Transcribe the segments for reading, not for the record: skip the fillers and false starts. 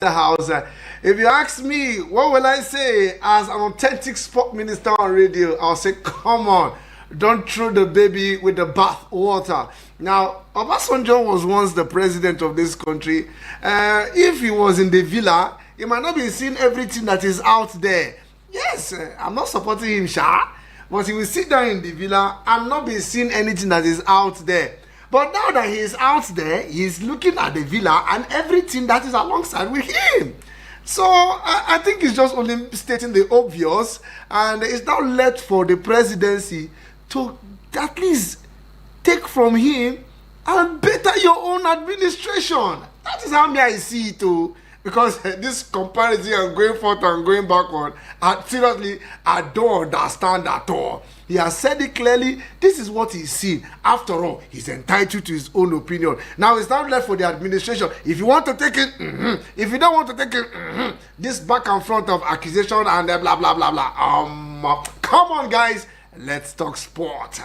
the house. If you ask me, what will I say as an authentic sport minister on radio? I'll say, come on, don't throw the baby with the bath water. Now, Obasanjo was once the president of this country. If he was in the villa, he might not be seeing everything that is out there. Yes, I'm not supporting him, Sha, but he will sit down in the villa and not be seeing anything that is out there. But now that he is out there, he is looking at the villa and everything that is alongside with him. So I think it's just only stating the obvious, and it's now left for the presidency to at least take from him and better your own administration. That is how me I see it too. Because this comparison and going forth and going backward, seriously, I don't understand at all. He has said it clearly. This is what he's seen. After all, he's entitled to his own opinion. Now it's not left for the administration. If you want to take it, if you don't want to take it, this back and front of accusation and blah blah blah blah. Come on, guys, let's talk sport.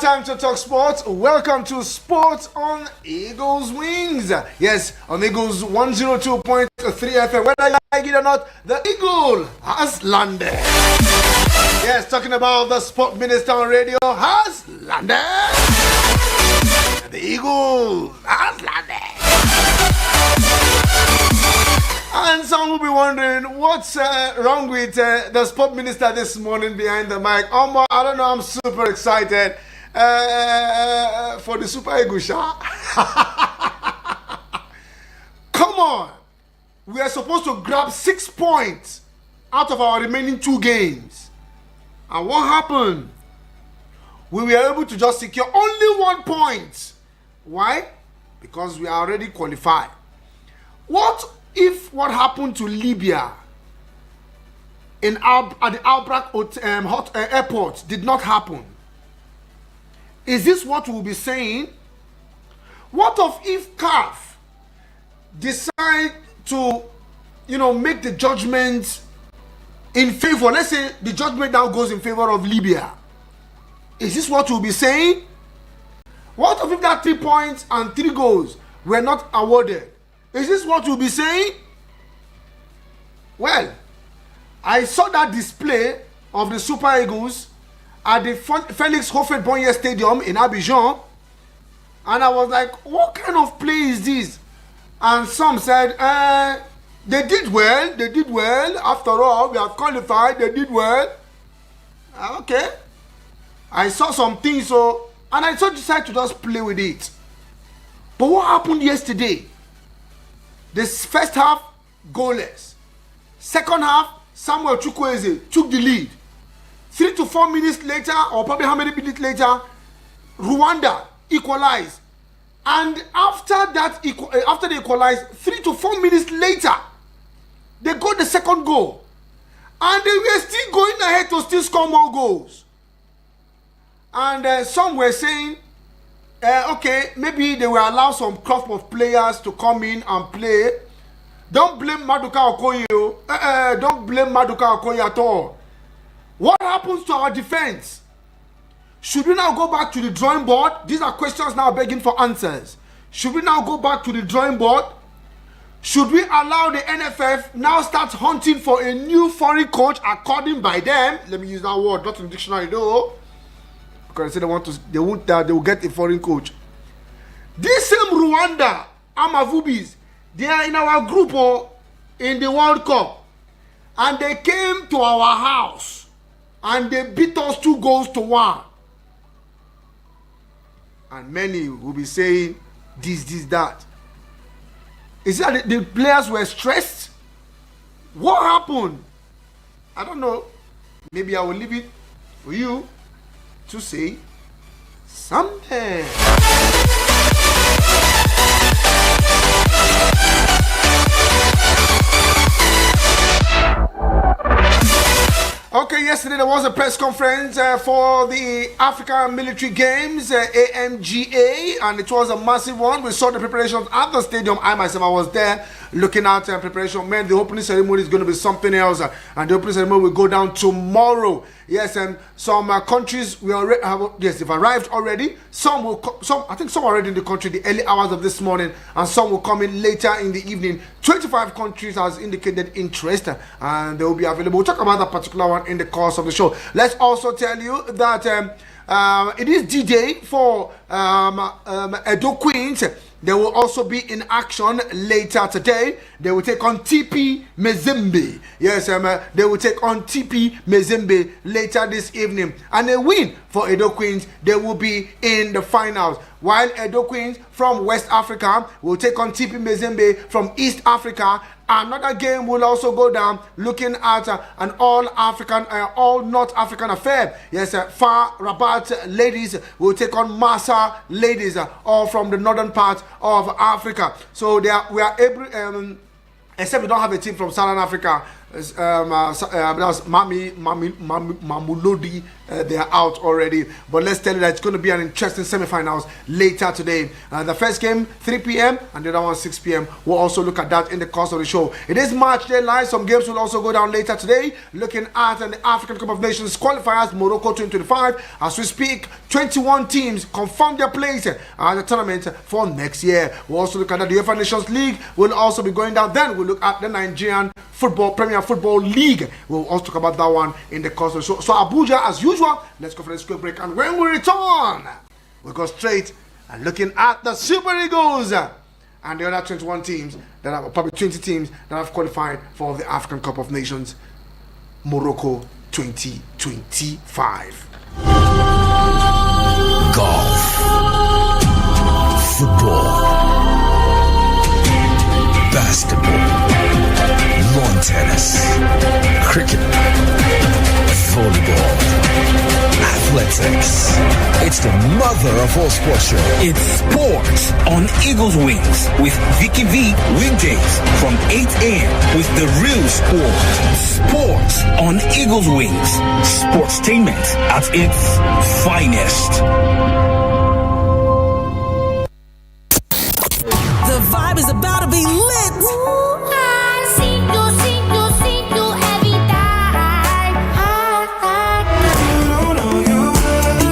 Time to talk sports. Welcome to Sports on Eagles Wings. Yes, on Eagles 102.3 FM. Whether you like it or not, the Eagle has landed. Yes, talking about the sport minister on radio has landed. The Eagle has landed. And some will be wondering what's wrong with the sport minister this morning behind the mic. I don't know, I'm super excited. For the Super Eagles. Come on, we are supposed to grab 6 points out of our remaining 2 games, and what happened? We were able to just secure only 1 point. Why? Because we are already qualified. What if what happened to Libya at the Albrak airport did not happen? Is this what we'll be saying? What of if CAF decide to, make the judgment in favor? Let's say the judgment now goes in favor of Libya. Is this what we'll be saying? What of if that 3 points and 3 goals were not awarded? Is this what we'll be saying? Well, I saw that display of the Super Eagles at the Felix Houphouët-Boigny Stadium in Abidjan, and I was like, what kind of play is this? And some said, they did well, after all, we have qualified, they did well. Okay. I saw some things, and I decided to just play with it. But what happened yesterday? This first half, goalless. Second half, Samuel Chukwueze took the lead. 3 to 4 minutes later, or probably how many minutes later, Rwanda equalized. And after they equalized, 3 to 4 minutes later, they got the second goal. And they were still going ahead to still score more goals. And some were saying, okay, maybe they will allow some crop of players to come in and play. Don't blame Maduka Okoye. Don't blame Maduka Okoye at all. What happens to our defense? Should we now go back to the drawing board? These are questions now begging for answers. Should we now go back to the drawing board? Should we allow the NFF now start hunting for a new foreign coach according by them? Let me use that word, not in the dictionary though. because they say they will get a foreign coach. This same Rwanda, Amavubis, they are in our group in the World Cup, and they came to our house and they beat us 2-1. And many will be saying this, that. Is it that the players were stressed? What happened? I don't know. Maybe I will leave it for you to say something. Okay, yesterday there was a press conference for the African Military Games, AMGA, and it was a massive one. We saw the preparations at the stadium. I myself, I was there looking at preparation. Man, the opening ceremony is going to be something else, and the opening ceremony will go down tomorrow. Yes, and some countries we already have, yes, they've arrived already. Some will, I think some are already in the country the early hours of this morning, and some will come in later in the evening. 25 countries has indicated interest, and they will be available. We'll talk about that particular one in the course of the show. Let's also tell you that it is D-Day for Edo Queens. They will also be in action later today. They will take on TP Mazembe. Yes, they will take on TP Mazembe later this evening. And a win for Edo Queens, they will be in the finals. While Edo Queens from West Africa will take on TP Mazembe from East Africa. Another game will also go down looking at an all-African, all-North African affair. Yes, Far Rabat ladies will take on Massa ladies, all from the northern part of Africa. So we are able, except we don't have a team from Southern Africa. That was Mamulodi. They are out already. But let's tell you that it's going to be an interesting semi-finals later today. The first game 3 p.m. and the other one 6 p.m. We'll also look at that in the course of the show. It is March Day Live. Some games will also go down later today. Looking at the African Cup of Nations qualifiers, Morocco 2025. As we speak, 21 teams confirm their place at the tournament for next year. We'll also look at the UEFA Nations League. We'll also be going down. Then we'll look at the Nigerian Premier Football League. We'll also talk about that one in the course of the show. So Abuja, as usual, let's go for this quick break. And when we return, we'll go straight and looking at the Super Eagles and the other 21 teams that are probably 20 teams that have qualified for the African Cup of Nations, Morocco 2025. Golf, football, basketball, lawn tennis, cricket, volleyball, athletics. It's the mother of all sports show. It's sports on Eagles Wings with Vicky V weekdays from 8 a.m. with the real sport. Sports on Eagles Wings. Sportstainment at its finest. The vibe is about to be lit.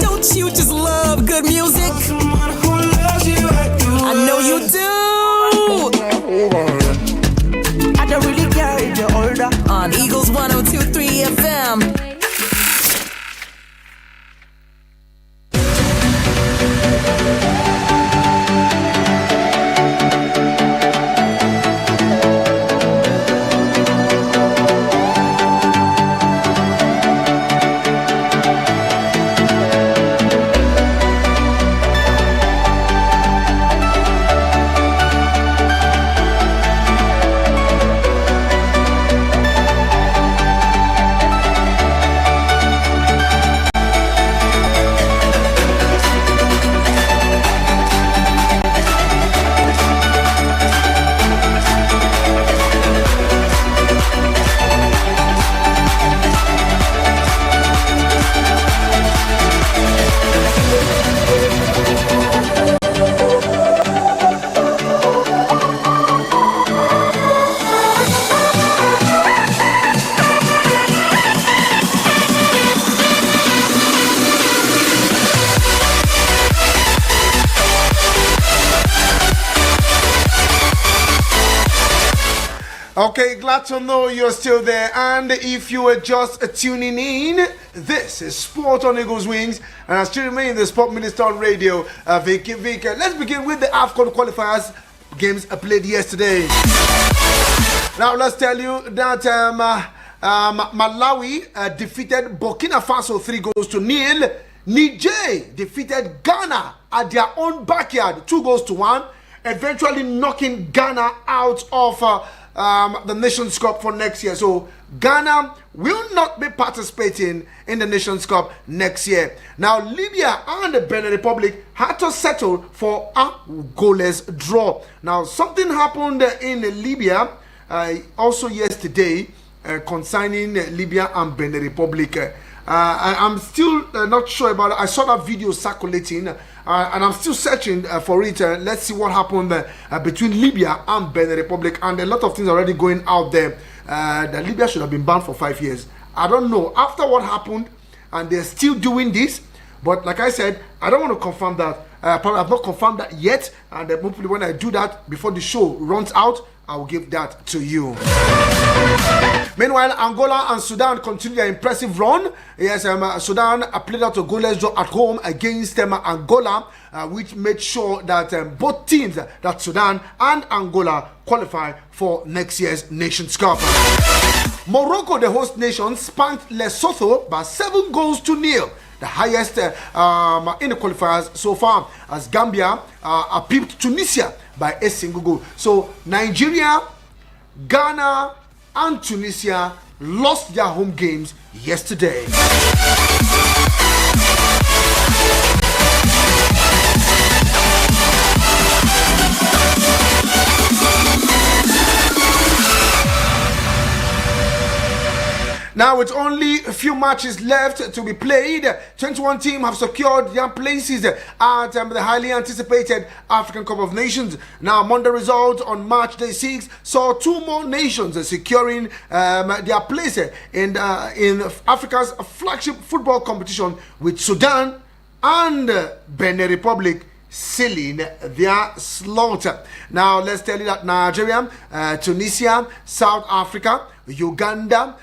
Don't you just love good music? I know you do. I don't really care if you're older. On Eagles 102.3 FM. Okay, glad to know you're still there. And if you were just tuning in, this is Sport on Eagles Wings, and I still remain the Sport Minister on radio, Vicky. Let's begin with the AFCON qualifiers games played yesterday. Now, let's tell you that Malawi defeated Burkina Faso 3-0. Niger defeated Ghana at their own backyard 2-1, eventually knocking Ghana out of the Nations Cup for next year. So Ghana will not be participating in the Nations Cup next year. Now, Libya and the Benin Republic had to settle for a goalless draw. Now, something happened in Libya also yesterday concerning Libya and Benin Republic. I'm still not sure about it. I saw that video circulating and I'm still searching for it. Let's see what happened between Libya and Benin Republic, and a lot of things already going out there that Libya should have been banned for 5 years. I don't know after what happened, and they're still doing this, but like I said, I don't want to confirm that. Probably I've not confirmed that yet, and hopefully when I do that before the show runs out, I will give that to you. Meanwhile, Angola and Sudan continue their impressive run. Yes, Sudan played out a goalless draw at home against Angola, which made sure that both teams, that Sudan and Angola, qualify for next year's Nations Cup. Morocco, the host nation, spanked Lesotho by 7-0, the highest in the qualifiers so far, as Gambia pipped Tunisia by a single goal. So Nigeria, Ghana, and Tunisia lost their home games yesterday. Now, with only a few matches left to be played, 21 teams have secured their places at the highly anticipated African Cup of Nations. Now, Monday result on March day 6 saw two more nations securing their place in Africa's flagship football competition, with Sudan and Benin Republic sealing their slaughter. Now, let's tell you that Nigeria, Tunisia, South Africa, Uganda,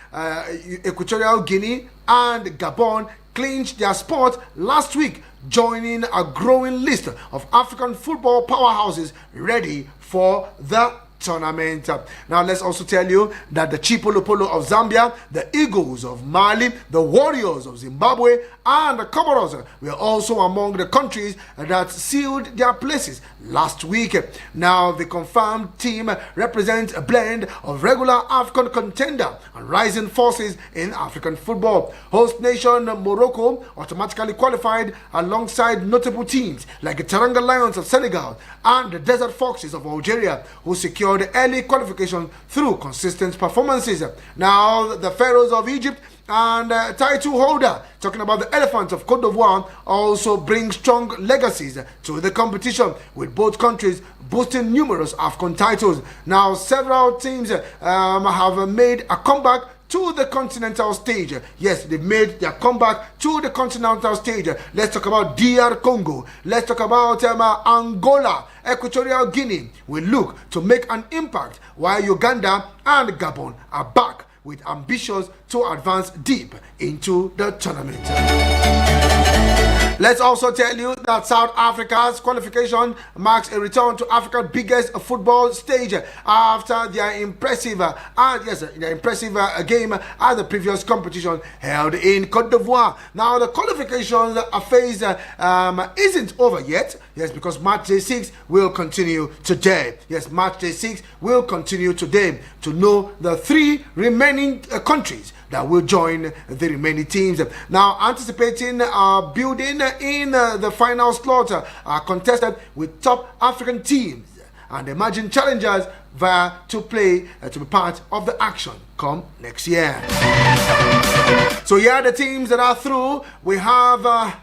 Equatorial Guinea, and Gabon clinched their spot last week, joining a growing list of African football powerhouses ready for the tournament. Now, let's also tell you that the Chipolo Polo of Zambia, the Eagles of Mali, the Warriors of Zimbabwe, and the Comoros were also among the countries that sealed their places last week. Now, the confirmed team represents a blend of regular African contender and rising forces in African football. Host nation Morocco automatically qualified alongside notable teams like the Teranga Lions of Senegal and the Desert Foxes of Algeria, who secured early qualification through consistent performances. Now, the Pharaohs of Egypt and title holder, talking about the Elephants of Cote d'Ivoire, also bring strong legacies to the competition, with both countries boasting numerous AFCON titles. Now, several teams have made a comeback to the continental stage. Yes, they made their comeback to the continental stage. Let's talk about DR Congo. Let's talk about Angola. Equatorial Guinea will look to make an impact, while Uganda and Gabon are back with ambitions to advance deep into the tournament. Let's also tell you that South Africa's qualification marks a return to Africa's biggest football stage after their impressive game at the previous competition held in Cote d'Ivoire. Now, the qualifications phase isn't over yet. Yes, because March day 6 will continue today. Yes, March day 6 will continue today to know the three remaining countries that will join the remaining teams. Now, anticipating building in the final slot are contested with top African teams and emerging challengers to play to be part of the action come next year. So here are the teams that are through. We have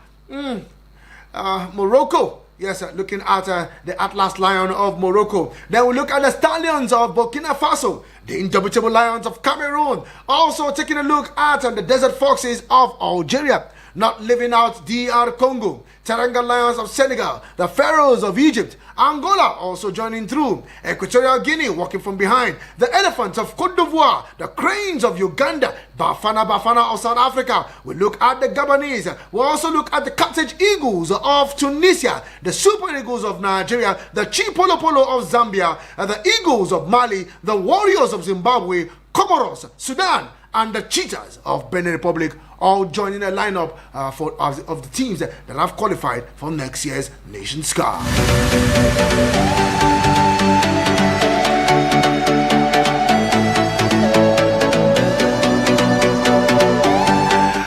Morocco. Yes, looking at the Atlas Lion of Morocco. Then we look at the Stallions of Burkina Faso, the Indomitable Lions of Cameroon. Also taking a look at the Desert Foxes of Algeria. not leaving out DR Congo, Teranga Lions of Senegal, the Pharaohs of Egypt, Angola also joining through, Equatorial Guinea walking from behind, the Elephants of Cote d'Ivoire, the Cranes of Uganda, Bafana of South Africa. We look at the Gabonese. We also look at the Carthage Eagles of Tunisia, the Super Eagles of Nigeria, the Chipolopolo of Zambia, the Eagles of Mali, the Warriors of Zimbabwe, Comoros, Sudan, and the Cheetahs of Benin Republic, all joining a lineup of the teams that have qualified for next year's Nations Cup.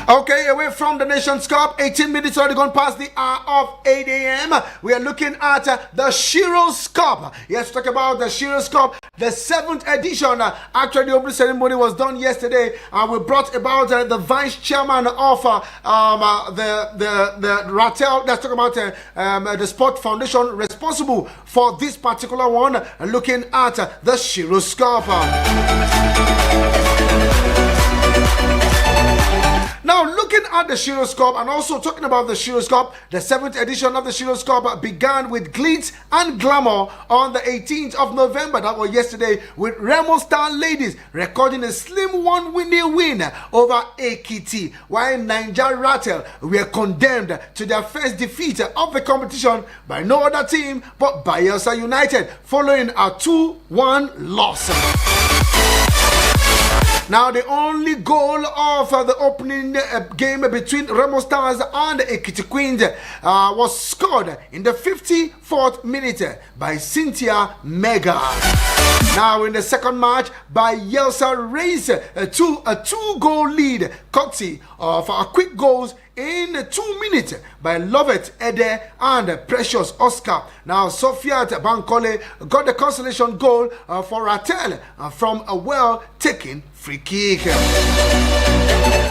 Okay, away from the Nations Cup, 18 minutes already gone past the hour of 8 a.m. We are looking at the Shiro's Cup. Yes, talk about the Shiro's Cup, the 7th edition. Actually, the opening ceremony was done yesterday. We brought about the vice chairman of the Ratel. Let's talk about the Sport Foundation responsible for this particular one. Looking at the Shiro's Cup. Now, looking at the Shiro's Cup and also talking about the Shiro's Cup, the 7th edition of the Shiro's Cup began with glitz and glamour on the 18th of November. That was yesterday, with Remo Star Ladies recording a slim one-winning win over Ekiti, while Niger Rattle were condemned to their first defeat of the competition by no other team but Bayelsa United, following a 2-1 loss. Now, the only goal of the opening game between Remo Stars and Ekiti Queens was scored in the 54th minute by Cynthia Mega. Now, in the second match, Bayelsa raised a two-goal lead, courtesy of quick goals in 2 minutes by Lovett Ede and Precious Oscar. Now, Sofiat Bankole got the consolation goal for Ratel from a well-taken free kick.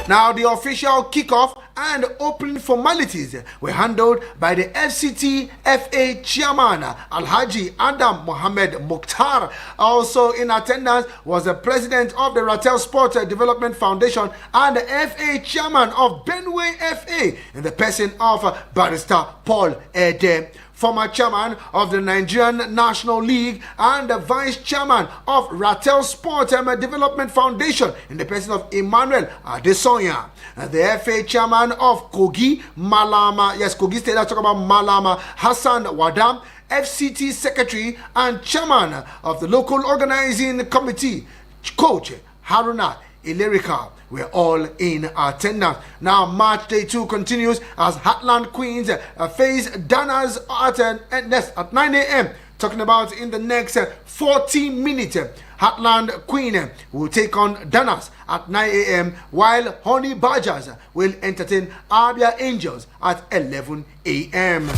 Now, the official kickoff and opening formalities were handled by the FCT FA chairman Alhaji Adam Mohammed Mukhtar. Also in attendance was the president of the Ratel Sport Development Foundation and the FA chairman of Benway FA in the person of Barrister Paul Ede, former chairman of the Nigerian National League and the vice chairman of Ratel Sport Development Foundation in the person of Emmanuel Adesonya, the FA chairman of Kogi Malama, yes, Kogi State, let's talk about Malama Hassan Wadam, FCT secretary and chairman of the local organizing committee, Coach Haruna Ilerica, were all in attendance. Now, match day 2 continues as Heartland Queens face Danas at 9 a.m. Talking about in the next 40 minutes, Heartland Queen will take on Danas at 9 a.m. while Honey Badgers will entertain Abia Angels at 11 a.m.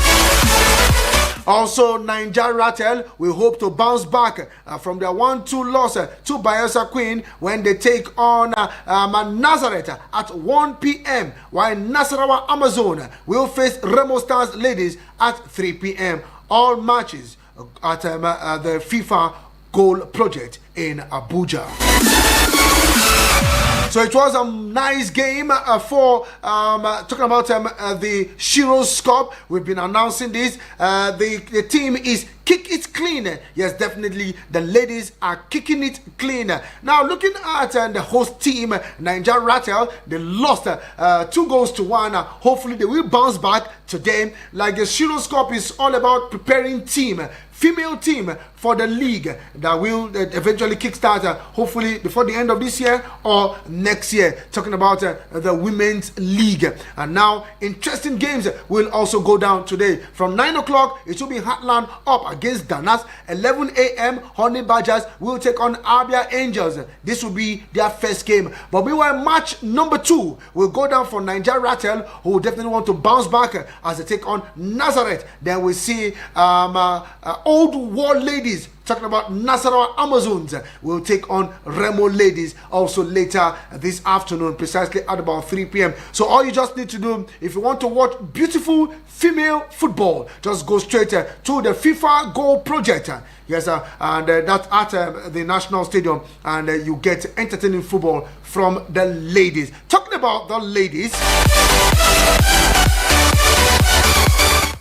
Also, Niger Rattle will hope to bounce back from their 1-2 loss to Bayelsa Queen when they take on Nazareth at 1 p.m. while Nasarawa Amazon will face Remo Stars Ladies at 3 p.m. All matches at the FIFA Goal Project in Abuja. So it was a nice game for talking about the Shiro's Cup. We've been announcing this. The team is Kick It Clean. Yes, definitely the ladies are kicking it clean. Now, looking at the host team, Niger Rattle, they lost 2-1. Hopefully, they will bounce back today. Like the Shiro's Cup is all about preparing female team for the league that will eventually kickstart hopefully before the end of this year or next year. Talking about the women's league. And now interesting games will also go down today. From 9 o'clock it will be Heartland up against Danas. 11 a.m. Honey Badgers will take on Abia Angels. This will be their first game. But meanwhile, match number 2 will go down for Niger Rattle, who definitely want to bounce back as they take on Nazareth. Then we see Old War Ladies, talking about Nasarawa Amazons, will take on Remo Ladies also later this afternoon, precisely at about 3 p.m. So all you just need to do, if you want to watch beautiful female football, just go straight to the FIFA Goal Project. Yes, and that's at the National Stadium, and you get entertaining football from the ladies. Talking about the ladies,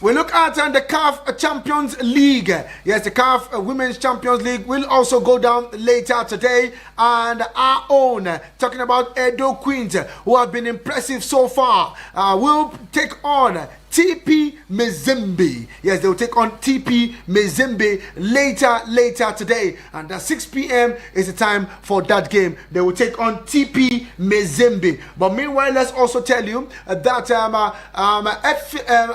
we look at the CAF Champions League. Yes, the CAF Women's Champions League will also go down later today. And our own, talking about Edo Queens, who have been impressive so far, will take on TP Mazembe. Yes, they will take on TP Mazembe later today. And at 6 p.m. is the time for that game. They will take on TP Mazembe. But meanwhile, let's also tell you that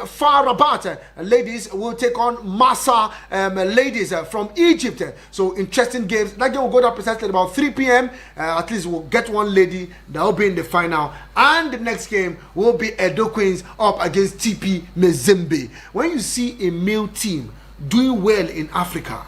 FAR Rabat ladies will take on Massa ladies from Egypt. So interesting games. That game will go down precisely at about 3 p.m. At least we'll get one lady that will be in the final. And the next game will be Edo Queens up against TP Mazembe. When you see a male team doing well in Africa,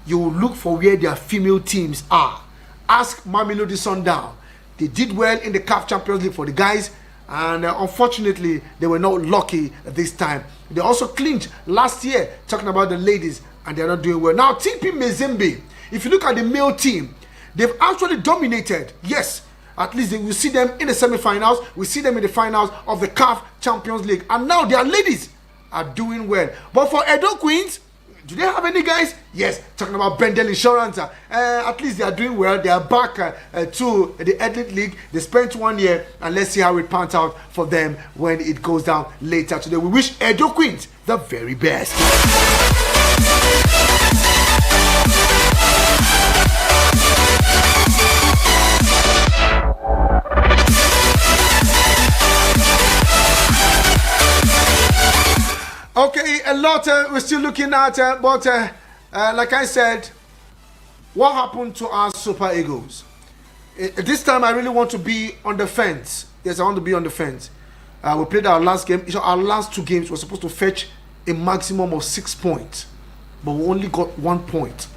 you will look for where their female teams are. Ask Mamelodi Sundown. They did well in the CAF Champions League for the guys, and unfortunately they were not lucky this time. They also clinched last year, talking about the ladies, and they're not doing well. Now TP Mazembe, if you look at the male team, they've actually dominated. Yes, at least we see them in the semi-finals. We see them in the finals of the CAF Champions League. And now their ladies are doing well. But for Edo Queens, do they have any guys? Yes, talking about Bendel Insurance. At least they are doing well. They are back to the Elite League. They spent 1 year, and let's see how it pans out for them when it goes down later today. We wish Edo Queens the very best. Okay, a lot we're still looking at, but like I said, what happened to our Super Eagles? This time I really want to be on the fence. Yes, I want to be on the fence. We played our last game. Our last 2 games were supposed to fetch a maximum of 6 points, but we only got 1 point.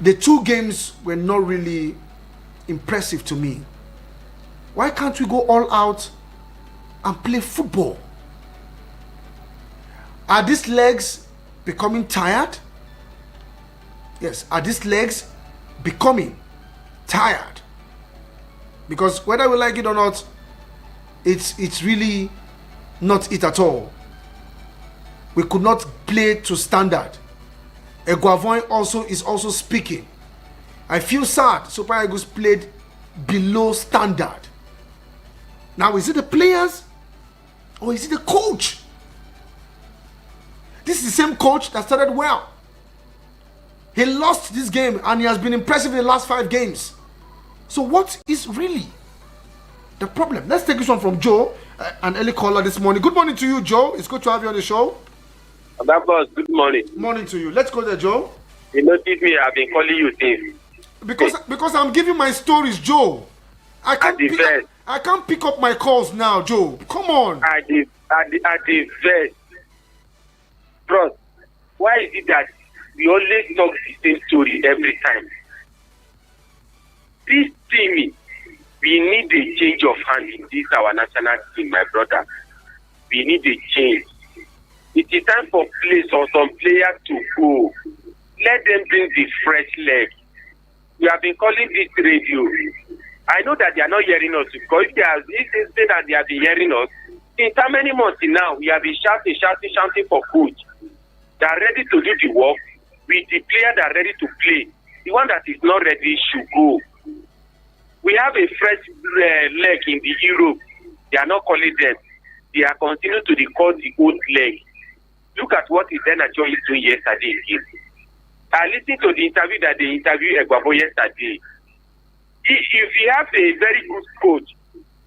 The 2 games were not really impressive to me. Why can't we go all out and play football? Are these legs becoming tired? Yes, are these legs becoming tired? Because whether we like it or not, it's really not it at all. We could not play to standard. Eguavoin also is also speaking. I feel sad Super Eagles played below standard. Now, is it the players or is it the coach? This is the same coach that started well. He lost this game and he has been impressive in the last 5 games. So what is really the problem? Let's take this one from Joe, an early caller this morning. Good morning to you, Joe. It's good to have you on the show. Boss, good morning. Morning to you. Let's go there, Joe. You notice me, I've been calling you since. Because I'm giving my stories, Joe. I can't pick up my calls now, Joe. Come on. At the vet. Bros, why is it that we always talk the same story every time? This team, we need a change of hand in this our national team, my brother. We need a change. It is time for some players to go. Let them bring the fresh leg. We have been calling this radio. I know that they are not hearing us because if they say that they have been hearing us, since how many months now we have been shouting for coach. They are ready to do the work with the player that are ready to play. The one that is not ready should go. We have a fresh leg in the Europe. They are not calling them. They are continuing to call the old leg. Look at what Iheanacho is doing yesterday. I listened to the interview that they interviewed Eguavoin yesterday. If you have a very good coach,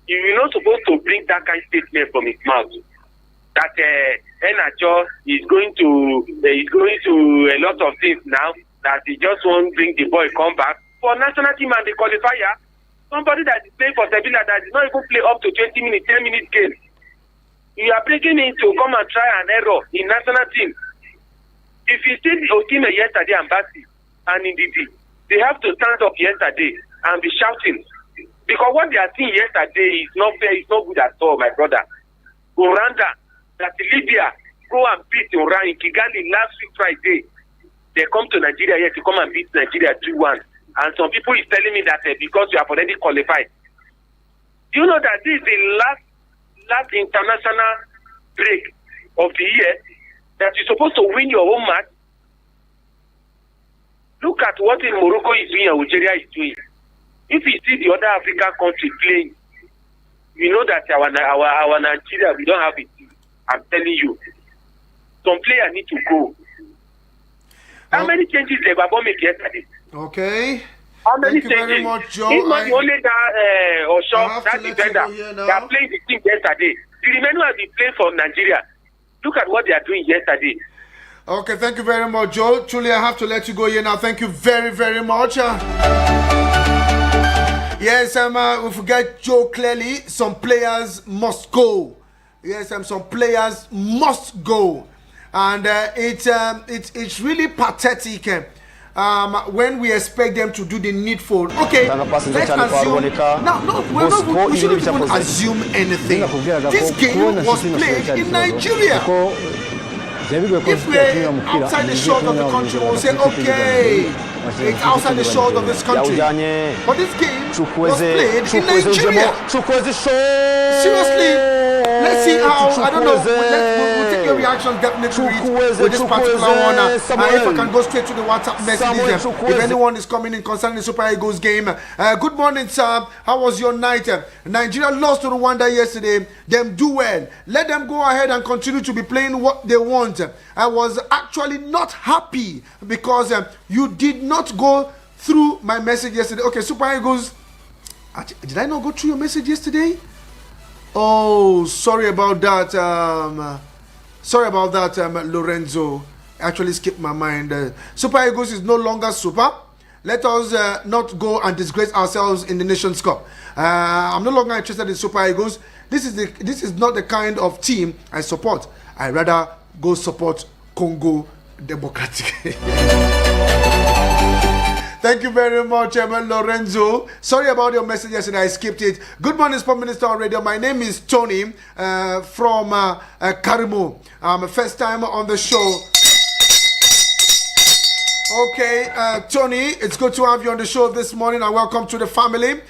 you're not supposed to bring that kind of statement from his mouth. That Iheanacho is going to a lot of things now. That he just won't bring the boy come back for national team and the qualifier. Somebody that is playing for Sevilla that did not even play up to 20 minutes, 10 minutes game. You are bringing him to come and try an error in national team. If you see the Okime yesterday and Basi and Ndidi, they have to stand up yesterday and be shouting. Because what they are seeing yesterday is not fair, it's not good at all, my brother. Rwanda, that Libya, go and beat Iran in Kigali last week Friday. They come to Nigeria here to come and beat Nigeria 2-1. And some people is telling me that because you have already qualified. Do you know that this is the last international break of the year that you're supposed to win your home match? Look at what in Morocco is doing and Algeria is doing. If you see the other African country playing, you know that our Nigeria, we don't have it. I'm telling you. Some players need to go. How many changes they were make yesterday? Okay. How many Thank you changes? very much, Joe. It's not only that Osho, that defender, they are playing the team yesterday. The remaining have been playing for Nigeria. Look at what they are doing yesterday. Okay, thank you very much, Joe. Truly, I have to let you go here now. Thank you very, very much. Yes, we forget Joe clearly. Some players must go. Yes, some players must go, and it's really pathetic when we expect them to do the needful. Okay, let's assume. We shouldn't even assume anything. This game was played in Nigeria. If we're outside the shores of the country, we'll say, okay, it's outside the shores of this country. But this game was played in Nigeria. Seriously, let's see how, I don't know, we'll take your reactions definitely with this particular one. If I can go straight to the WhatsApp messages, if anyone is coming in concerning the Super Eagles game. Good morning, sir. How was your night? Nigeria lost to Rwanda yesterday. Them do well. Let them go ahead and continue to be playing what they want. I was actually not happy because you did not go through my message yesterday. Okay, Super Eagles. Did I not go through your message yesterday? Oh, sorry about that. Lorenzo. Actually skipped my mind. Super Eagles is no longer super. Let us not go and disgrace ourselves in the Nations Cup. I'm no longer interested in Super Eagles. This is not the kind of team I support. I rather go support Congo Democratic. Thank you very much, Lorenzo. Sorry about your message yesterday. I skipped it. Good morning, Sport Minister on Radio. My name is Tony from Karimo. First time on the show. Okay, Tony, it's good to have you on the show this morning, and welcome to the family.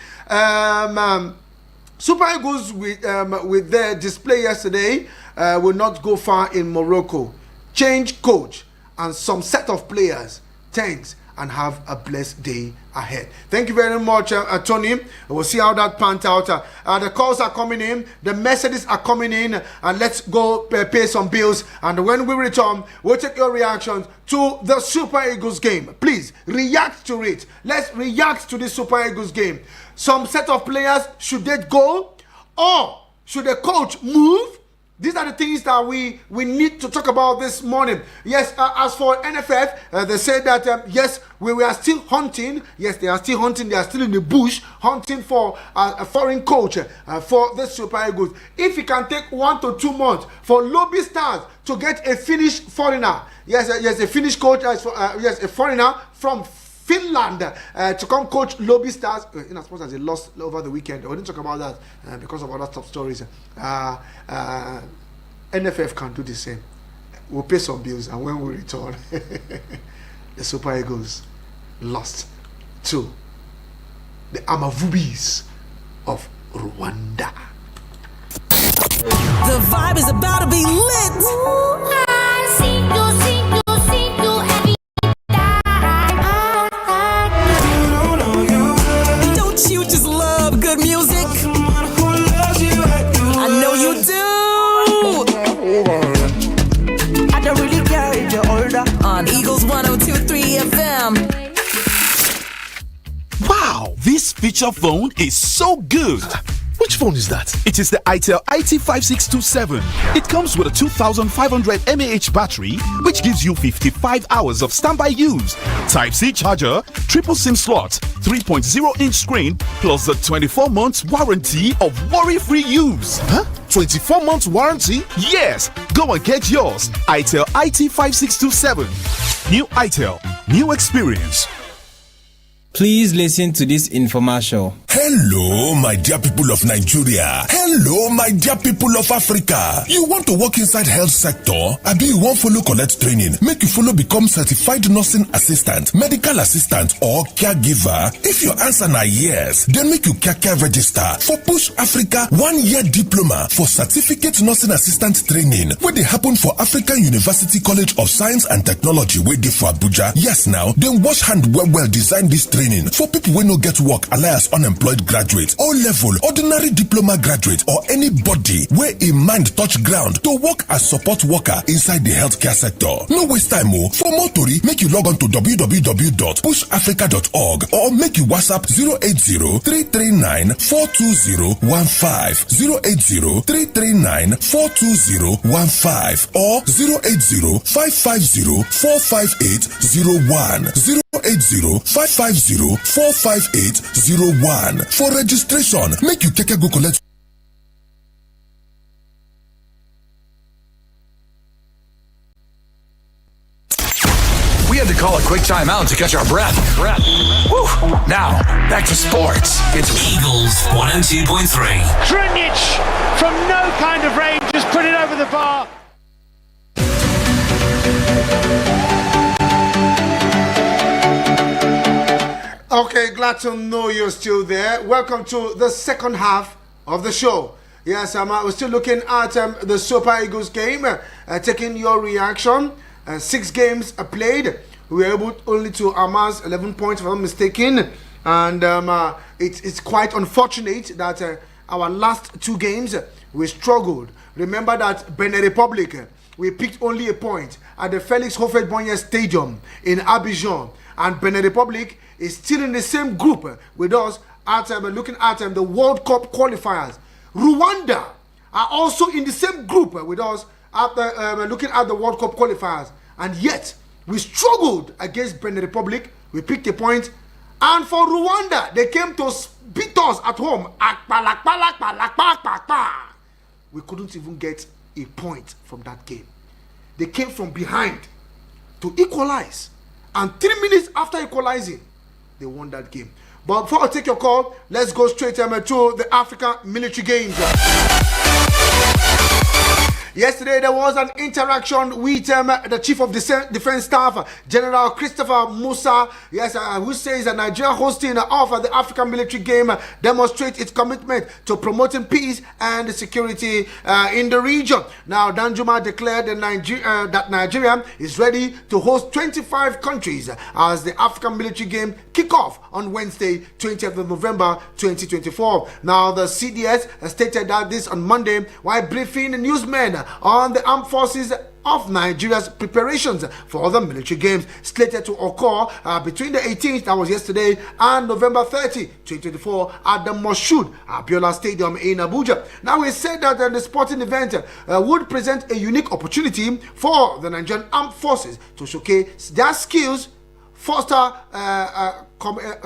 Super Eagles with their display yesterday will not go far in Morocco. Change coach and some set of players. Thanks, and have a blessed day ahead. Thank you very much, Tony. We'll see how that pans out. The calls are coming in, the messages are coming in, and let's go pay some bills. And when we return, we'll take your reactions to the Super Eagles game. Please react to it. Let's react to the Super Eagles game. Some set of players, should they go, or should the coach move? These are the things that we need to talk about this morning. Yes, as for NFF, they said that, yes, we are still hunting. Yes, they are still hunting. They are still in the bush hunting for a foreign coach for the Super Eagles. If it can take 1 to 2 months for Lobby Stars to get a Finnish foreigner, yes, a Finnish coach, yes, a foreigner from Finland to come coach Lobby Stars. In as much as they lost over the weekend, we didn't talk about that because of other top stories. NFF can do the same. We'll pay some bills, and when we return, the Super Eagles lost to the Amavubis of Rwanda. The vibe is about to be lit. Ooh, I see you every time. Don't you just love good music? I know you do. I don't really care if you're older. On Eagles 102.3 FM. Wow, this feature phone is so good. Which phone is that? It is the itel IT5627. It comes with a 2500 mAh battery, which gives you 55 hours of standby use. Type-C charger, triple SIM slot, 3.0-inch screen, plus the 24 months warranty of worry-free use. Huh? 24 months warranty? Yes! Go and get yours. itel IT5627. New itel, new experience. Please listen to this infomercial. Hello, my dear people of Nigeria. Hello, my dear people of Africa. You want to work inside health sector? Abi you wan follow collect training? Make you follow become certified nursing assistant, medical assistant or caregiver? If your answer na yes, then make you care register for Push Africa 1-year diploma for certificate nursing assistant training wey dey happen for African University College of Science and Technology wey dey for Abuja. Yes now, dem wash hand well design this training for people wey no get work alias unemployed graduate, O-level, ordinary diploma graduate or anybody wey im mind touch ground to work as support worker inside the healthcare sector. No waste time o. For more tori, make you log on to www.pushafrica.org or make you WhatsApp 080-339-42015, 080-339-42015 or 080-550-45801, 080-550-45801. For registration, make you keke go collect. We had to call a quick timeout to catch our breath. Woo. Now, back to sports. It's Eagles 102.3. Drinic from no kind of range, just put it over the bar. Okay, glad to know you're still there. Welcome to the second half of the show. Yes, we're still looking at the Super Eagles game, taking your reaction. 6 games played. We were able only to amass 11 points, if I'm not mistaken. And it's quite unfortunate that our last 2 games, we struggled. Remember that Benin Republic, we picked only a point at the Felix Houphouët-Boigny Stadium in Abidjan. And Benin Republic is still in the same group with us at looking at the World Cup qualifiers. Rwanda are also in the same group with us after looking at the World Cup qualifiers. And yet, we struggled against Benin Republic. We picked a point. And for Rwanda, they came to beat us at home. We couldn't even get a point from that game. They came from behind to equalize. And 3 minutes after equalizing, they won that game. But before I take your call, let's go straight to the African Military Games. Yesterday, there was an interaction with the Chief of Defense Staff, General Christopher Musa, who says that Nigeria hosting of the African Military Game demonstrates its commitment to promoting peace and security in the region. Now, Danjuma declared that Nigeria is ready to host 25 countries as the African Military Game kick off on Wednesday, 20th of November 2024. Now, the CDS stated that this on Monday while briefing newsmen on the armed forces of Nigeria's preparations for the military games slated to occur between the 18th, that was yesterday, and November 30, 2024 at the Moshood Abiola Stadium in Abuja. Now, we said that the sporting event would present a unique opportunity for the Nigerian armed forces to showcase their skills, foster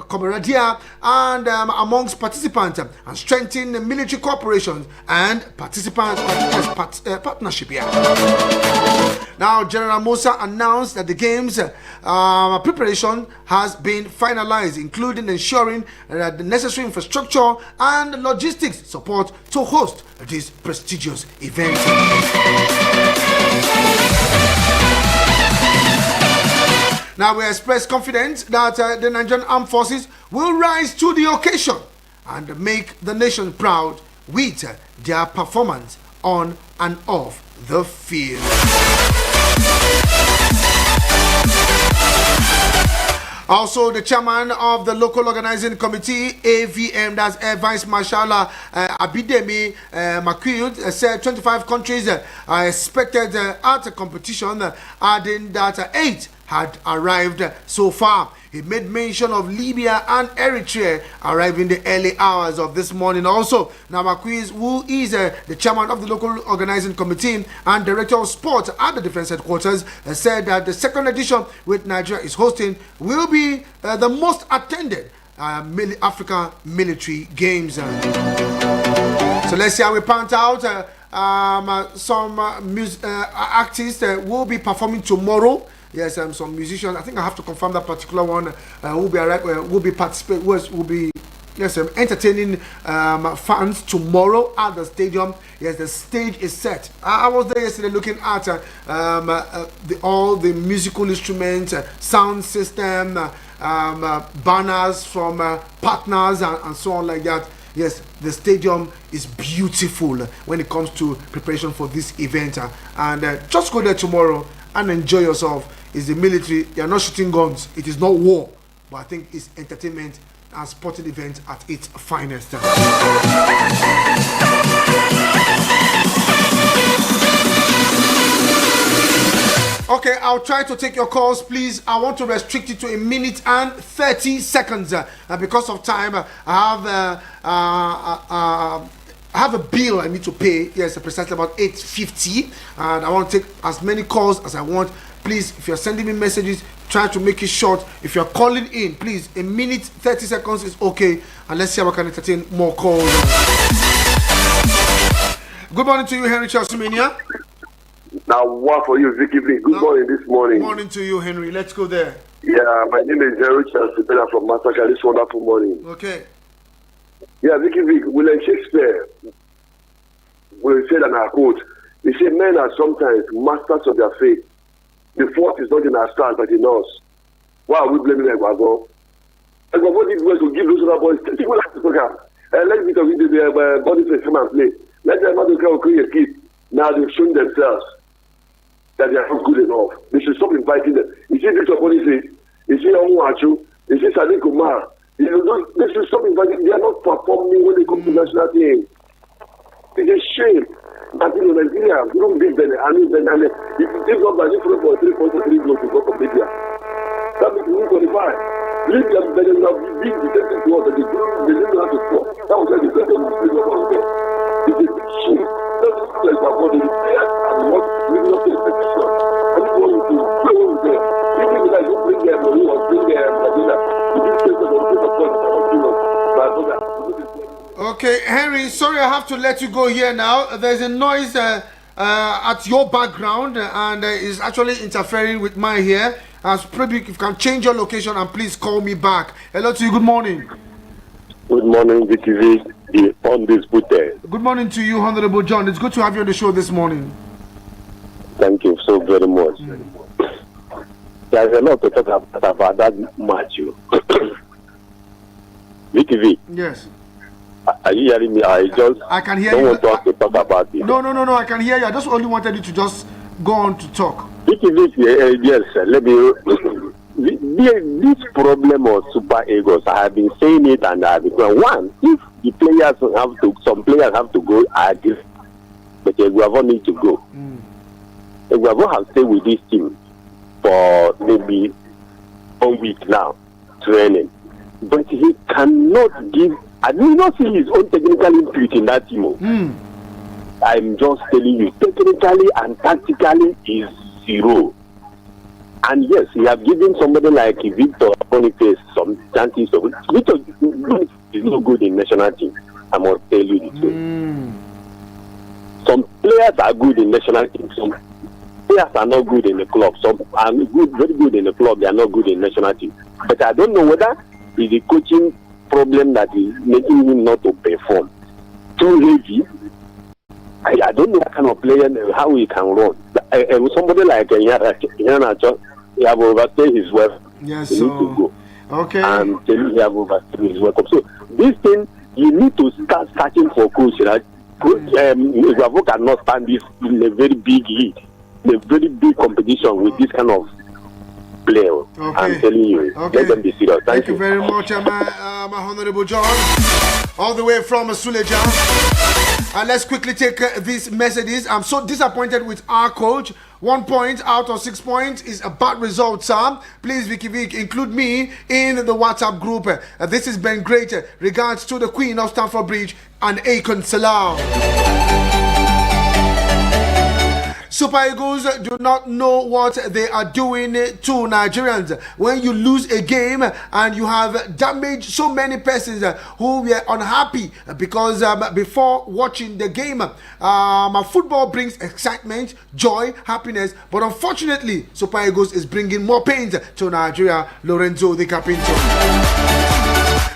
camaraderie and amongst participants and strengthen military cooperation and partnership here. Now, General Musa announced that the game's preparation has been finalized, including ensuring that the necessary infrastructure and logistics support to host this prestigious event. Now, we express confidence that the Nigerian Armed Forces will rise to the occasion and make the nation proud with their performance on and off the field. Also, the chairman of the local organizing committee, AVM, that's Air Vice Marshal Abidemi Makiud, said 25 countries are expected at the competition, adding that 8 had arrived so far. He made mention of Libya and Eritrea arriving the early hours of this morning. Also, Namaquiz, who is the chairman of the local organizing committee and director of sports at the defense headquarters, said that the second edition, which Nigeria is hosting, will be the most attended Africa military games. So let's see how we point out. Some artists will be performing tomorrow. Yes, some musicians. I think I have to confirm that particular one will be participating. Will be entertaining fans tomorrow at the stadium. Yes, the stage is set. I was there yesterday looking at all the musical instruments, sound system, banners from partners and so on like that. Yes, the stadium is beautiful when it comes to preparation for this event. And just go there tomorrow and enjoy yourself. It's the military. They are not shooting guns. It is not war. But I think it's entertainment and sporting event at its finest. Okay, I'll try to take your calls, please. I want to restrict it to 1 minute and 30 seconds. Because of time, I have a bill I need to pay. Yes, precisely about 8:50, and I want to take as many calls as I want. Please, if you're sending me messages, try to make it short. If you're calling in, please, 1 minute 30 seconds is okay. And let's see how I can entertain more calls. Good morning to you, Henry Chelsea. Now, what for you, Vicky? Good morning this morning. Good morning to you, Henry. Let's go there. Yeah, my name is Henry Chelsea from Massacre. This wonderful morning. Okay. Yeah, Vicky, William Shakespeare will say that, and I quote, he said, men are sometimes masters of their fate. The fault is not in our stars, but in us. Why are we blaming Egwago? Egwago did well to give those other boys. People like to talk. Let's be talking to the body to come and play. Let them not create a kid. Now they've shown themselves that they are not good enough. They should stop inviting them. You see, Victor Police, you see, Onwachu, you see, Sadiq Kumar. They should stop inviting. They are not performing when they come to national team. It's a shame. But in Nigeria, we don't beat them. I mean, if you take up by 3 points to go from Libya, that makes you qualify. Libya, they didn't have big defensive to us, they didn't have to score. That was like the second mistake of all of them. It's a big shame. That's like my body. The players are not living up to expectation. And if you want to play with them, even if I don't bring them, or bring them, you just take them on the point of Okay, Henry, sorry I have to let you go here now. There's a noise at your background and it's actually interfering with mine here. As probably if you can change your location and please call me back. Hello to you, good morning. Good morning, Vicky, the undisputed. Good morning to you, Honorable John. It's good to have you on the show this morning. Thank you so very much. There's a lot to talk about that match. Vicky V. Yes. Are you hearing me? I can hear don't you. Want to talk about it. No, I can hear you. I just only wanted you to just go on to talk. Vicky, yes, let me. This problem of Super Eagles, I have been saying it and I have been going. One, if the players some players have to go, I agree. But Eguavo need to go. Eguavo has stayed with this team for maybe 1 week now, training. But he cannot give. I do not see his own technical input in that team. I'm just telling you, technically and tactically is zero. And yes, he have given somebody like Victor Boniface some chances. Victor is not good in national team. I must tell you the truth. Some players are good in national team. Some players are not good in the club. Some are good, very good in the club. They are not good in national team. But I don't know whether it's the coaching problem that is making him not to perform. Too heavy. I don't know what kind of player, how he can run. Somebody like Yana, he have overstayed his welcome. Yes, he need to go. Okay. And he have overstayed his welcome. So this thing, you need to start searching for coach. Right? Eguavo cannot stand this in a very big heat, in a very big competition with this kind of play. I'm telling you. Let them be serious. Thank you very much, my Honorable John. All the way from Suleja. Let's quickly take these messages. I'm so disappointed with our coach. 1 point out of 6 points is a bad result, sir. Please, Vick, include me in the WhatsApp group. This has been great. Regards to the Queen of Stamford Bridge and Akon Salam. Super Eagles do not know what they are doing to Nigerians. When you lose a game and you have damaged so many persons who were unhappy because before watching the game, football brings excitement, joy, happiness. But unfortunately, Super Eagles is bringing more pain to Nigeria. Lorenzo the Capinto.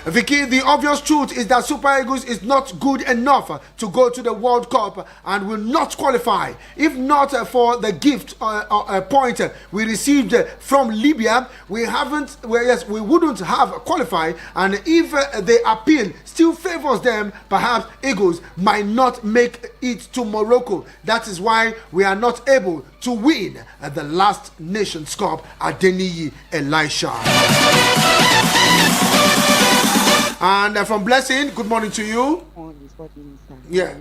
Vicky, the obvious truth is that Super Eagles is not good enough to go to the World Cup and will not qualify. If not for the gift point we received from Libya, we wouldn't have qualified. And if the appeal still favors them, perhaps Eagles might not make it to Morocco. That is why we are not able to win the last Nations Cup at Adeniyi Elisha. And from Blessing, good morning to you. Yeah.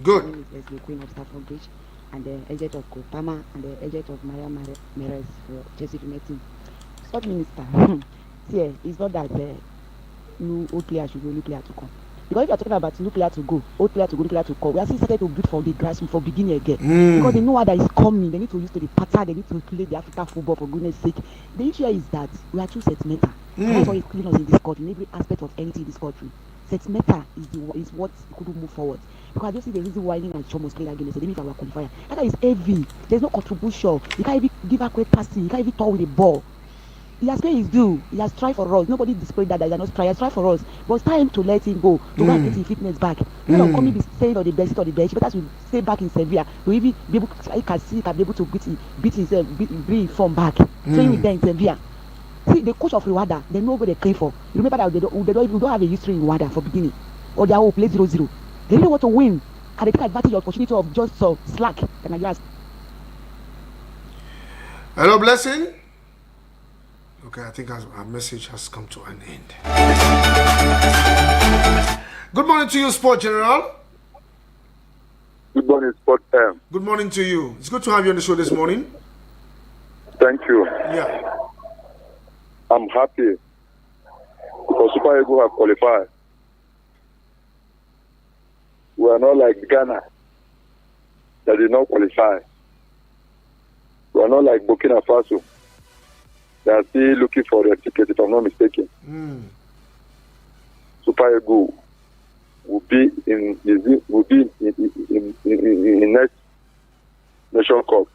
Good. My name is the Queen of Stamford Bridge and the agent of Kotama and the agent of Maya Meres for Chelsea United. Sport Minister, yeah, it's not that new old players should go, new player to come. Because if you're talking about new player to go, old player to go, new player to come, we are still started to build from the grassroots, from beginning again. Because they know what that is coming. They need to use to the pattern. They need to play the African football for goodness sake. The issue is that we are too sentimental. That's why it's killing us in this country, in every aspect of anything in this country. Sentimental is what couldn't move forward. Because I just see the reason why and Shaw must play that game. They need our qualifier. That is heavy. There's no contribution. You can't even give a great passing. You can't even talk with the ball. He has paid his due. He has tried for us. Nobody displayed that he has not tried. He has tried for us. But it's time to let him go. To go and get his fitness back. You know, coming be staying on the bench or the bench. But as we stay back in Sevilla, we even be able to, he can be able to beat himself, bring his form back. Playing with them in Sevilla. See, the coach of Rwanda, they know what they came for. You remember that they don't have a history in Rwanda for beginning. Or they all play 0-0. They really want to win. And they take advantage of the opportunity of just slack. And I just... Hello, Blessing. Okay, I think our message has come to an end. Good morning to you, Sport General. Good morning, Sport M. Good morning to you. It's good to have you on the show this morning. Thank you. Yeah. I'm happy because Super Eagles have qualified. We are not like Ghana that did not qualify. We are not like Burkina Faso. They are still looking for their ticket, if I'm not mistaken. Super Eagles will be in next Nation Cup,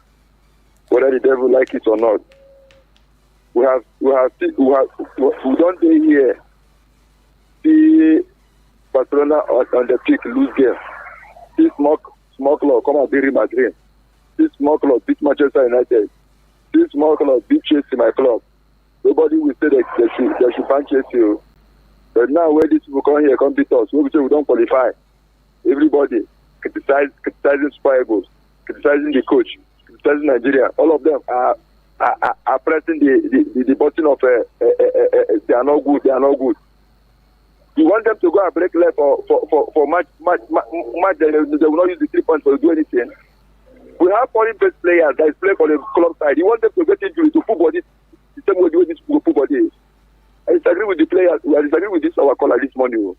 whether the devil like it or not. We don't stay here. See Barcelona on the peak lose game. See small club come and beat Real Madrid. See small club beat Manchester United. See small club beat Chelsea, my club. Nobody will say they should ban Chelsea. But now when these people come here, come beat us, we say we don't qualify. Everybody criticizing Super Eagles, criticizing the coach, criticizing Nigeria. All of them are pressing the button of they are not good. They are not good. You want them to go and break left for match. They will not use the 3 points to do anything. We have foreign best players that is playing for the club side. You want them to get injury to put body the same way this put body is. I disagree with the players. I disagree with this our caller this morning.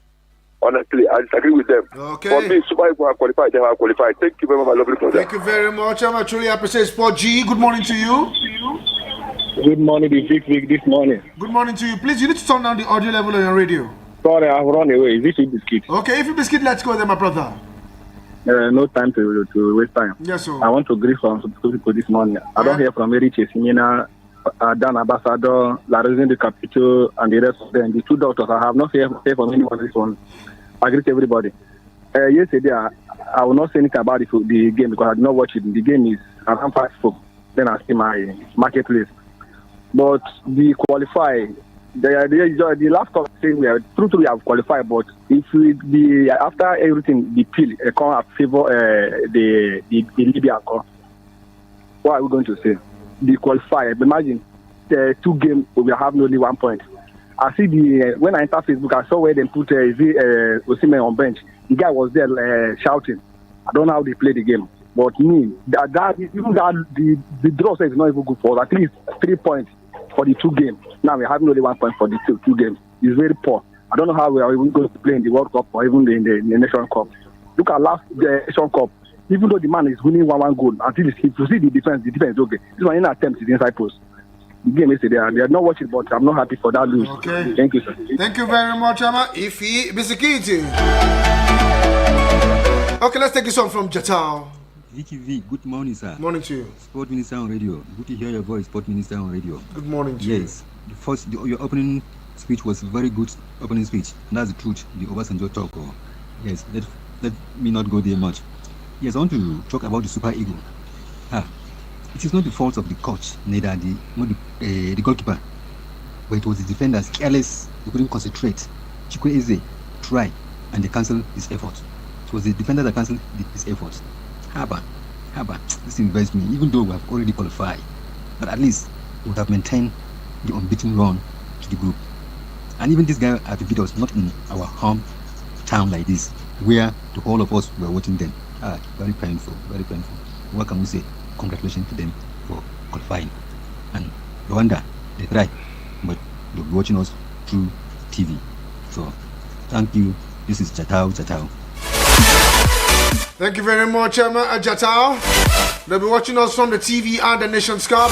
Honestly, I disagree with them. Okay. For me, Super Eagles have qualified. They have qualified. Thank you very much, my lovely brother. Thank you very much. I truly appreciate Sport G. Good morning to you. Good morning, Vick this morning. Good morning to you. Please, you need to turn down the audio level on your radio. Sorry, I've run away. Is this your biscuit? Okay, if you biscuit, let's go then, my brother. No time to waste time. Yes, sir. I want to greet some people this morning. I don't hear from Eric Chesimina, Dan Ambassador, La Raison de Capito, and the rest of them. The two doctors, I have not heard from anyone this one. I greet everybody. Yesterday, I will not say anything about the game because I did not watch it. The game is around 5-4. Then I see my marketplace. But the qualify, the last thing we have qualified. But if we after everything, the pill come up favor the Libya. What are we going to say? The qualifier. Imagine two games we will have only 1 point. I see when I enter Facebook, I saw where they put Osimhen on bench. The guy was there shouting. I don't know how they play the game, but me the draw is not even good for us. At least 3 points for the 2 games. Now we're having only 1 point for the two games. It's very poor. I don't know how we are even going to play in the World Cup or even in the Nation Cup. Look at last Nation Cup. Even though the man is winning 1-1 goal, until if you see the defense is okay. This one in attempt is inside post. The game is there. They are not watching, but I'm not happy for that lose. Okay. Thank you, sir. Thank you very much, Emma. Ifi Bisikiti. Okay, let's take this one from Jatao. Vicky V, good morning, sir. Morning to you. Sport Minister on radio. Good to hear your voice, Sport Minister on radio. Good morning to you. Yes. Your opening speech was a very good opening speech. And that's the truth. The Obasanjo talk. Yes, let me not go there much. Yes, I want to talk about the Super Eagle. It is not the fault of the coach, neither the goalkeeper, but it was the defenders careless. They couldn't concentrate. Chikwueze tried, and they cancelled his effort. It was the defender that cancelled his effort. Haba, this invests me. Even though we have already qualified, but at least we would have maintained the unbeaten run to the group. And even this guy had to beat us, not in our hometown like this, where the whole of us were watching them. Very painful, very painful. What can we say? Congratulations to them for qualifying. And Rwanda, they tried, but they'll be watching us through TV. So, thank you. This is Jatao. Thank you very much, Jatao. They'll be watching us from the TV and the Nations Cup.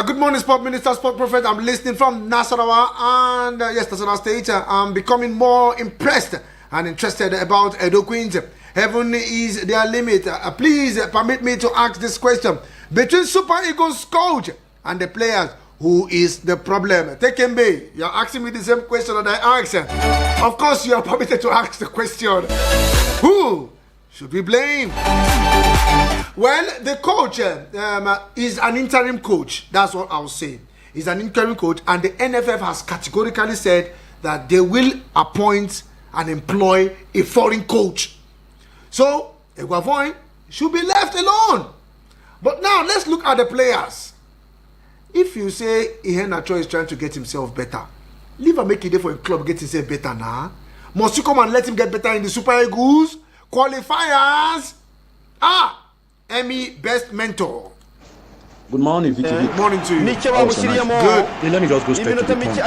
Good morning, Sport Minister, Sport Prophet. I'm listening from Nasarawa, and yes, Nasarawa State. I'm becoming more impressed and interested about Edo Queens. Heaven is their limit. Please permit me to ask this question. Between Super Eagles coach and the players, who is the problem? Tekembe, you're asking me the same question that I asked. Of course, you are permitted to ask the question. Who should we blame? Well, the coach is an interim coach. That's what I was saying. He's an interim coach, and the NFF has categorically said that they will appoint and employ a foreign coach. So, Eguavoin should be left alone. But now, let's look at the players. If you say Iheanacho is trying to get himself better, leave and make it there for a club get himself better now. Must you come and let him get better in the Super Eagles? Qualifiers? Emmy, best mentor. Good morning, Vicky. Good morning to you. Good. Let me just go straight to the point.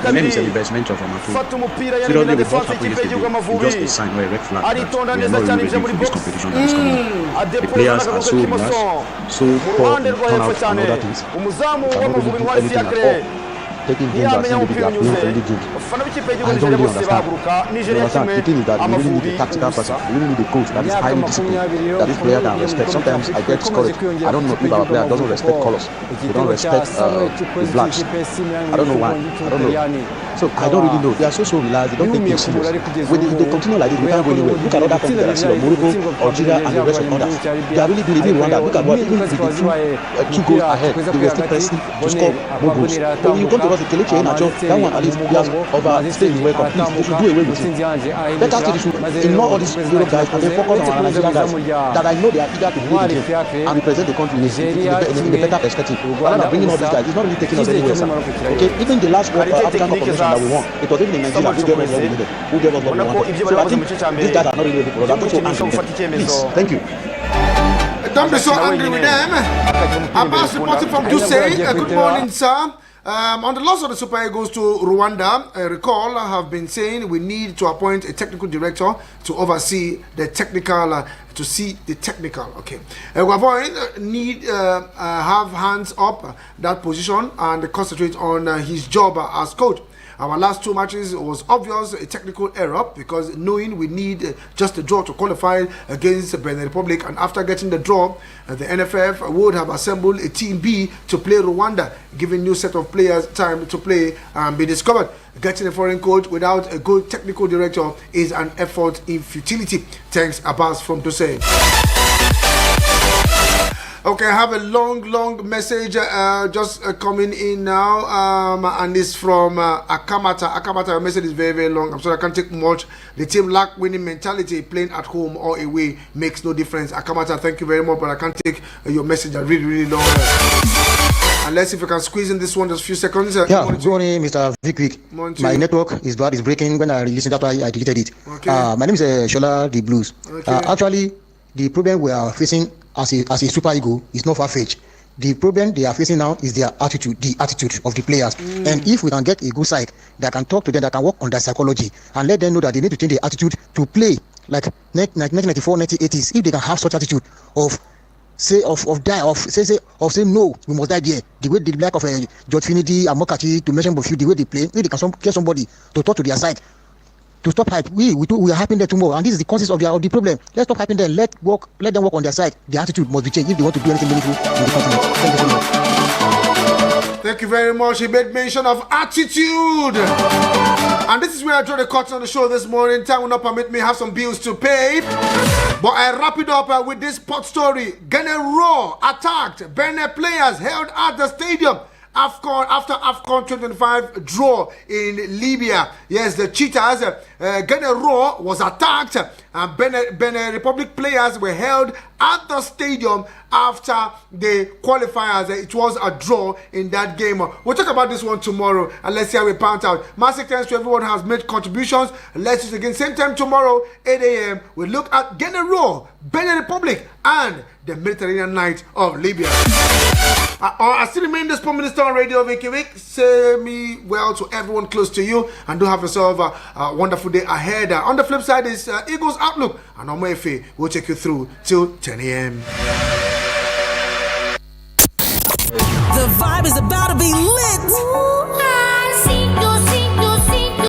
My name is the best mentor from Matu. Seriously, with what happened yesterday, you just a sign or a red flag that we are not really ready for this competition that is coming. The players are so relaxed, so poor in turnout and other things. We cannot really do anything at all. Taking games as if they are playing friendly games. I don't really understand. You understand? The thing is that we really need a tactical person. We really need a coach that is highly disciplined, that this player can respect. Sometimes I get discouraged. I don't know if our player doesn't respect colors. They don't respect the blacks. I don't know why. I don't know. So I don't really know. They are so relaxed. They don't take things serious. When they continue like this, we can't go anywhere. Look at other countries that are still Morocco, Algeria, and the rest of others. They are really doing it in Rwanda. Look at what even if they do 2 goals ahead, they were still pressing to score more goals. So when you come to us, Kelechi Iheanacho, that one at least he has overstayed his welcome. Please, they should do away with it. Better still, they should ignore all these Europe guys and they focus on our Nigerian guys that I know they are eager to play the game and represent the country in a better perspective. Rather than bringing all these guys, it's not really taking us anywhere, sir. Okay, even the last African competition that we won, it was even in Nigeria who gave us what we needed, who gave us what we wanted. So I think these guys are not really ready for us. I'm not so angry with them. Please, thank you. Don't be so angry with them. Abbas reporting from Dussein. Good morning, sir. On the loss of the Super Eagles to Rwanda, recall I have been saying we need to appoint a technical director to oversee the technical, Okay, Eguavoin need have hands up that position and concentrate on his job as coach. Our last 2 matches was obvious a technical error because knowing we need just a draw to qualify against Benin Republic, and after getting the draw, the NFF would have assembled a team B to play Rwanda, giving new set of players time to play and be discovered. Getting a foreign coach without a good technical director is an effort in futility. Thanks, Abbas from Dussein. Okay, I have a long message just coming in now, and it's from Akamata. Akamata, your message is very long. I'm sorry I can't take much. The team lack winning mentality. Playing at home or away makes no difference. Akamata, thank you very much, but I can't take your message. I really long. And let's see if we can squeeze in this one just a few seconds. Yeah, good morning, Mr. Vick. My network is bad, it's breaking. When I listened, that's why I deleted it. Okay. My name is Shola the Blues. Okay. Actually, the problem we are facing as a Super Eagle is not far-fetched. The problem they are facing now is their attitude, the attitude of the players. And if we can get a good side that can talk to them, that can work on their psychology, and let them know that they need to change their attitude to play like 1994, 1980s. If they can have such attitude of say no, we must die there. The way the like of George Finidi and Mokachi, to mention a few, the way they play, if they can get somebody to talk to their side, to stop hype. We are hyping them tomorrow, and this is the causes of the problem. Let's stop hyping them. Let them work on their side. The attitude must be changed if they want to do anything meaningful in the continent. Thank you so much. Thank you very much. He made mention of attitude. And this is where I draw the curtain on the show this morning. Time will not permit me have some bills to pay. But I wrap it up with this sport story. Ghana Raw attacked. Benin players held at the stadium after AFCON 2025 draw in Libya. Yes, the Cheetahs, Ghana Raw was attacked, and Benin Republic players were held at the stadium after the qualifiers. It was a draw in that game. We'll talk about this one tomorrow, and let's see how we pan out. Massive thanks to everyone who has made contributions. Let's see again same time tomorrow, 8 a.m. We'll look at Ghana Raw, Benin Republic, and the Mediterranean night of Libya. I still remain the Sport Minister on Radio Vicky Vick. Say me well to everyone close to you, and do have yourself a wonderful day ahead. On the flip side is Eagles Outlook, and Omo Efe will take you through till 10 a.m. The vibe is about to be lit. Ooh,